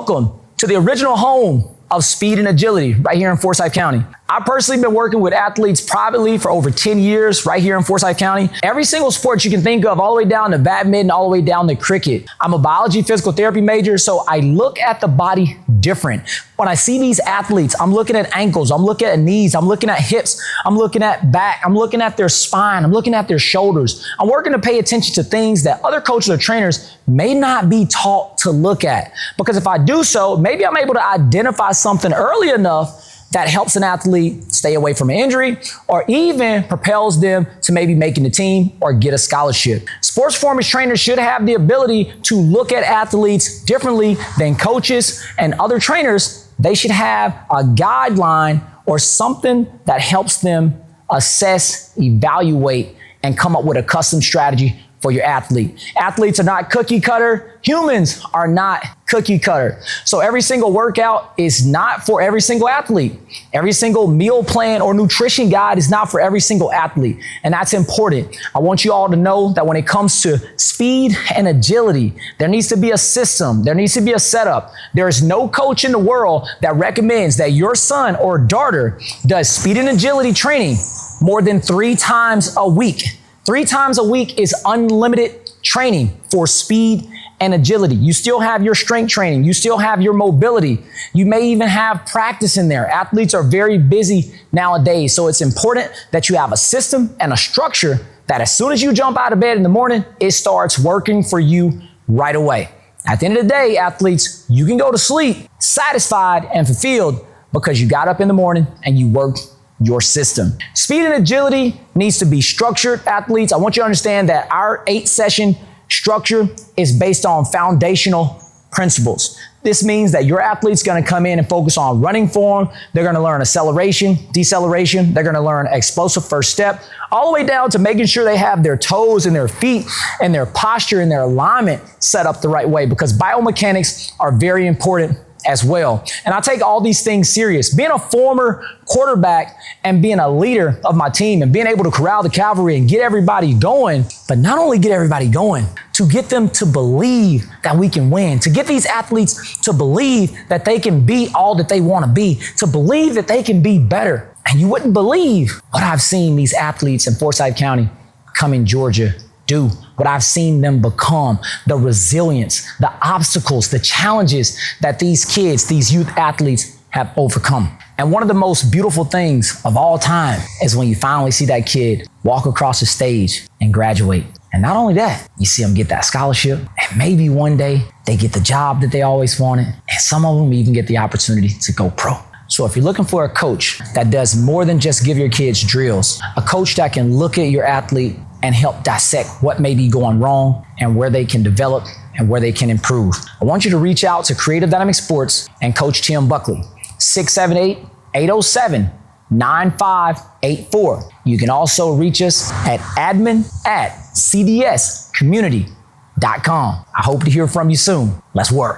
welcome to the original home of speed and agility right here in Forsyth County. I've personally been working with athletes privately for over 10 years right here in Forsyth County. Every single sport you can think of, all the way down to badminton, all the way down to cricket. I'm a biology physical therapy major, so I look at the body different. When I see these athletes, I'm looking at ankles, I'm looking at knees, I'm looking at hips, I'm looking at back, I'm looking at their spine, I'm looking at their shoulders. I'm working to pay attention to things that other coaches or trainers may not be taught to look at. Because if I do so, maybe I'm able to identify something early enough that helps an athlete stay away from an injury or even propels them to maybe making the team or get a scholarship. Sports performance trainers should have the ability to look at athletes differently than coaches and other trainers. They should have a guideline or something that helps them assess, evaluate, and come up with a custom strategy for your athlete. Athletes are not cookie cutter. Humans are not cookie cutter. So every single workout is not for every single athlete. Every single meal plan or nutrition guide is not for every single athlete. And that's important. I want you all to know that when it comes to speed and agility, there needs to be a system. There needs to be a setup. There is no coach in the world that recommends that your son or daughter does speed and agility training more than 3 times a week. 3 times a week is unlimited training for speed and agility. You still have your strength training. You still have your mobility. You may even have practice in there. Athletes are very busy nowadays. So it's important that you have a system and a structure that as soon as you jump out of bed in the morning, it starts working for you right away. At the end of the day, athletes, you can go to sleep satisfied and fulfilled because you got up in the morning and you worked your system. Speed and agility needs to be structured. Athletes, I want you to understand that our 8-session structure is based on foundational principles. This means that your athlete's gonna come in and focus on running form. They're gonna learn acceleration, deceleration. They're gonna learn explosive first step, all the way down to making sure they have their toes and their feet and their posture and their alignment set up the right way, because biomechanics are very important as well. And I take all these things serious. Being a former quarterback and being a leader of my team and being able to corral the cavalry and get everybody going, but not only get everybody going, to get them to believe that we can win, to get these athletes to believe that they can be all that they want to be, to believe that they can be better. And you wouldn't believe what I've seen these athletes in Forsyth County come in Georgia do, what I've seen them become, the resilience, the obstacles, the challenges that these kids, these youth athletes have overcome. And one of the most beautiful things of all time is when you finally see that kid walk across the stage and graduate. And not only that, you see them get that scholarship, and maybe one day they get the job that they always wanted, and some of them even get the opportunity to go pro. So if you're looking for a coach that does more than just give your kids drills, a coach that can look at your athlete and help dissect what may be going wrong and where they can develop and where they can improve, I want you to reach out to Creative Dynamic Sports and Coach Tim Buckley, 678-807-9584. You can also reach us at admin@cdscommunity.com. I hope to hear from you soon. Let's work.